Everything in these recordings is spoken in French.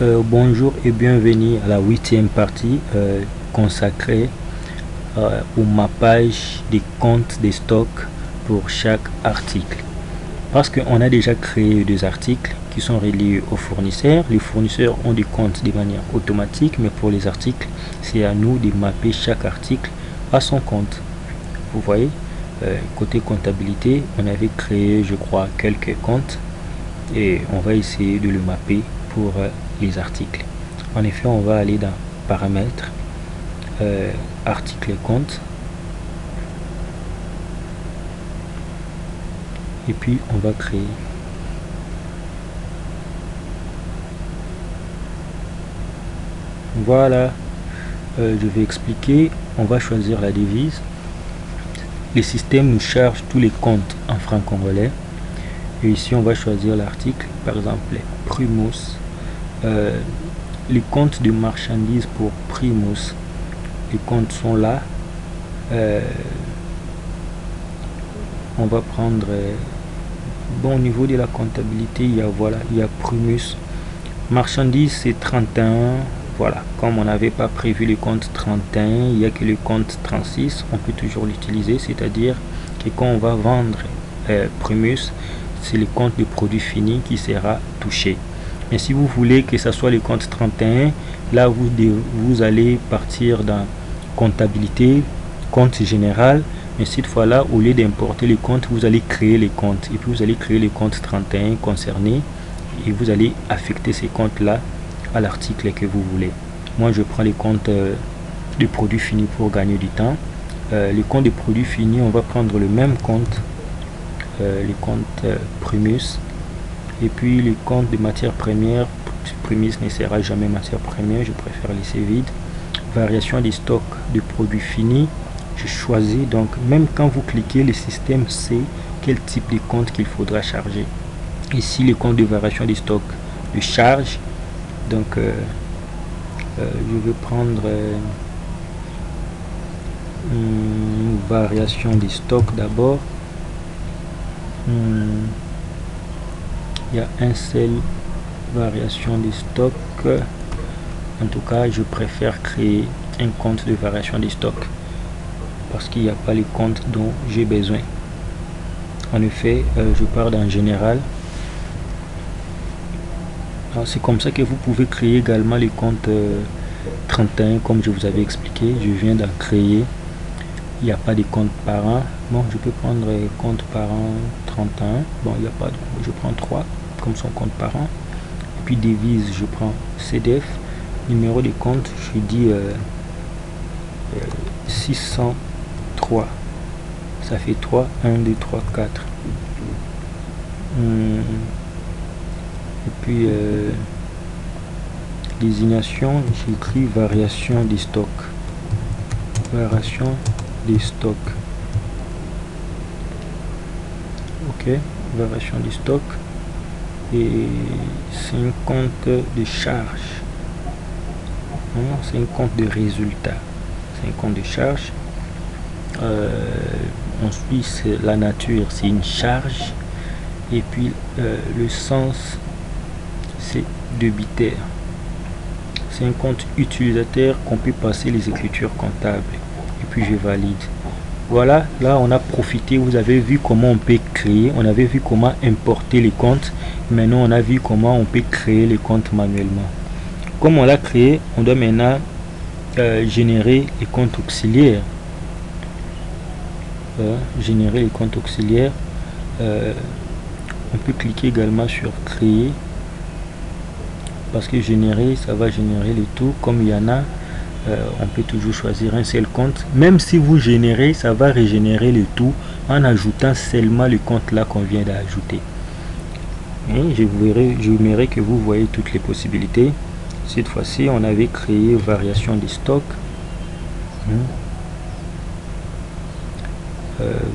Bonjour et bienvenue à la 8e partie consacrée au mappage des comptes des stocks pour chaque article. Parce qu'on a déjà créé des articles qui sont reliés aux fournisseurs. Les fournisseurs ont des comptes de manière automatique, mais pour les articles, c'est à nous de mapper chaque article à son compte. Vous voyez, côté comptabilité, on avait créé, je crois, quelques comptes et on va essayer de le mapper pour les articles. En effet, on va aller dans paramètres, articles et comptes, et puis on va créer. Voilà, je vais expliquer. On va choisir la devise. Le système nous charge tous les comptes en francs congolais. Et ici, on va choisir l'article, par exemple, Primus. Les comptes de marchandises pour Primus, les comptes sont là. On va prendre bon, au niveau de la comptabilité, il y a voilà, il y a Primus. Marchandises, c'est 31. Voilà, comme on n'avait pas prévu le compte 31, il n'y a que le compte 36, on peut toujours l'utiliser, c'est-à-dire que quand on va vendre Primus, c'est le compte de produit fini qui sera touché. Mais si vous voulez que ce soit le compte 31, là vous allez partir dans comptabilité, compte général, mais cette fois-là, au lieu d'importer les comptes, vous allez créer les comptes. Et puis vous allez créer les comptes 31 concernés et vous allez affecter ces comptes-là à l'article que vous voulez. Moi, je prends les comptes de produits finis pour gagner du temps. Les comptes de produits finis, on va prendre le même compte, les comptes Primus. Et puis les comptes de matières premières, Primus ne sera jamais matière première, je préfère laisser vide. Variation des stocks de produits finis, je choisis. Donc même quand vous cliquez, le système sait quel type de compte qu'il faudra charger. Ici, les comptes de variation des stocks de charge. Donc je vais prendre variation des stocks d'abord. Il y a un seul variation des stocks. En tout cas, je préfère créer un compte de variation des stocks parce qu'il n'y a pas les comptes dont j'ai besoin. En effet, je pars dans général. C'est comme ça que vous pouvez créer également les comptes 31 comme je vous avais expliqué. Je viens d'en créer. Il n'y a pas de compte par an. Bon, je peux prendre compte par an 31. Bon, il n'y a pas de... Je prends 3 comme son compte par an. Et puis devise, je prends CDF. Numéro de compte, je dis 603. Ça fait 3, 1, 2, 3, 4. Et puis désignation, j'écris variation des stocks. Variation des stocks. Ok, variation des stocks. Et c'est un compte de charge. C'est un compte de résultat. C'est un compte de charge. Ensuite, la nature, c'est une charge. Et puis le sens, c'est débitaire. C'est un compte utilisateur qu'on peut passer les écritures comptables. Et puis je valide. Voilà, là on a profité, vous avez vu comment on peut créer, on avait vu comment importer les comptes. Maintenant on a vu comment on peut créer les comptes manuellement. Comme on l'a créé, on doit maintenant générer les comptes auxiliaires. Générer les comptes auxiliaires. On peut cliquer également sur créer. Parce que générer, ça va générer le tout. Comme il y en a, on peut toujours choisir un seul compte. Même si vous générez, ça va régénérer le tout en ajoutant seulement le compte là qu'on vient d'ajouter. Et j'aimerais que vous voyez toutes les possibilités. Cette fois-ci, on avait créé variation des stocks.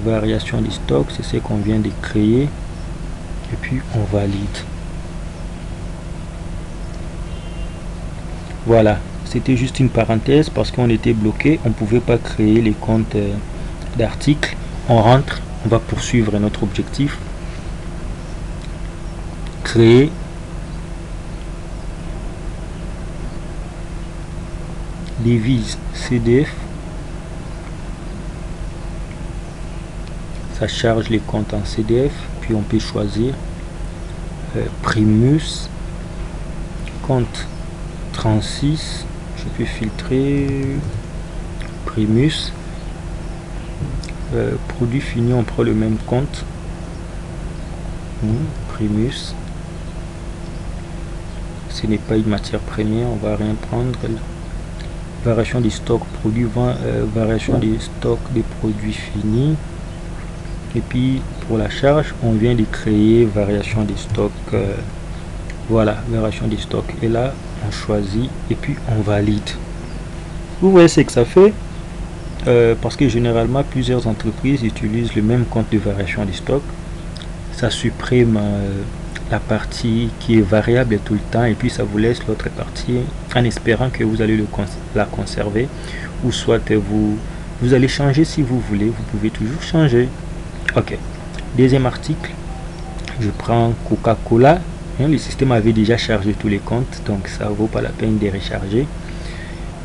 Variation des stocks, c'est ce qu'on vient de créer. Et puis on valide. Voilà, c'était juste une parenthèse parce qu'on était bloqué, on ne pouvait pas créer les comptes d'articles. On rentre, on va poursuivre notre objectif. Créer devise CDF, ça charge les comptes en CDF. Puis on peut choisir Primus, compte 36, je peux filtrer Primus, produit fini, on prend le même compte, Primus, ce n'est pas une matière première, on va rien prendre. Variation des stocks produits, variation des stocks des produits finis. Et puis pour la charge, on vient de créer variation des stocks. Voilà, variation des stocks. Et là, on choisit et puis on valide. Vous voyez ce que ça fait, parce que généralement plusieurs entreprises utilisent le même compte de variation des stocks. Ça supprime la partie qui est variable tout le temps, et puis ça vous laisse l'autre partie en espérant que vous allez la conserver, ou soit vous allez changer si vous voulez. Vous pouvez toujours changer. Ok, deuxième article, je prends Coca-Cola. Le système avait déjà chargé tous les comptes, donc ça vaut pas la peine de recharger.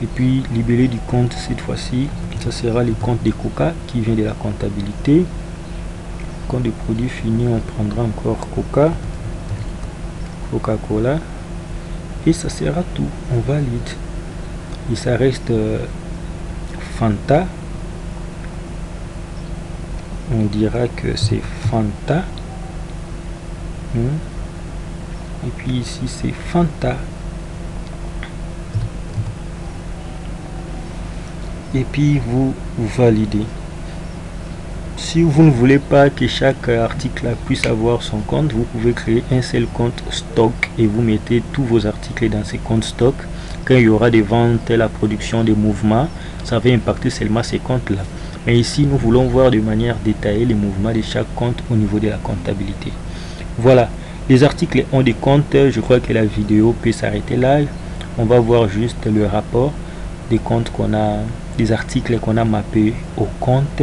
Et puis libellé du compte, cette fois-ci ça sera le compte de Coca qui vient de la comptabilité. Compte de produit fini, on prendra encore Coca-Cola, et ça sera tout. On valide, et ça reste Fanta. On dira que c'est Fanta, et puis ici c'est Fanta, et puis vous validez. Si vous ne voulez pas que chaque article puisse avoir son compte, vous pouvez créer un seul compte stock et vous mettez tous vos articles dans ces comptes stock. Quand il y aura des ventes, la production, des mouvements, ça va impacter seulement ces comptes là. Mais ici nous voulons voir de manière détaillée les mouvements de chaque compte au niveau de la comptabilité. Voilà, les articles ont des comptes. Je crois que la vidéo peut s'arrêter là. On va voir juste le rapport des comptes qu'on a, des articles qu'on a mappés au compte.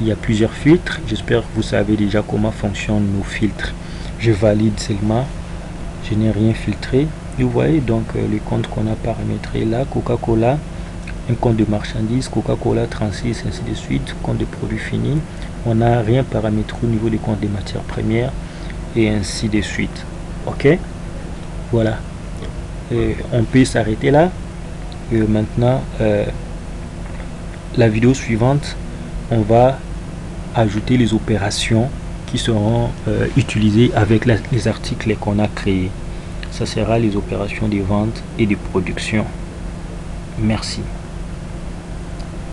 Il y a plusieurs filtres. J'espère que vous savez déjà comment fonctionnent nos filtres. Je valide seulement, je n'ai rien filtré. Et vous voyez donc les comptes qu'on a paramétrés là. Coca-Cola, un compte de marchandises, Coca-Cola 36, ainsi de suite, compte de produits finis. On n'a rien paramétré au niveau des comptes des matières premières, et ainsi de suite. Ok, voilà. Et on peut s'arrêter là. Et maintenant, la vidéo suivante, on va ajouter les opérations qui seront utilisées avec les articles qu'on a créés. Ça sera les opérations de vente et de production. Merci.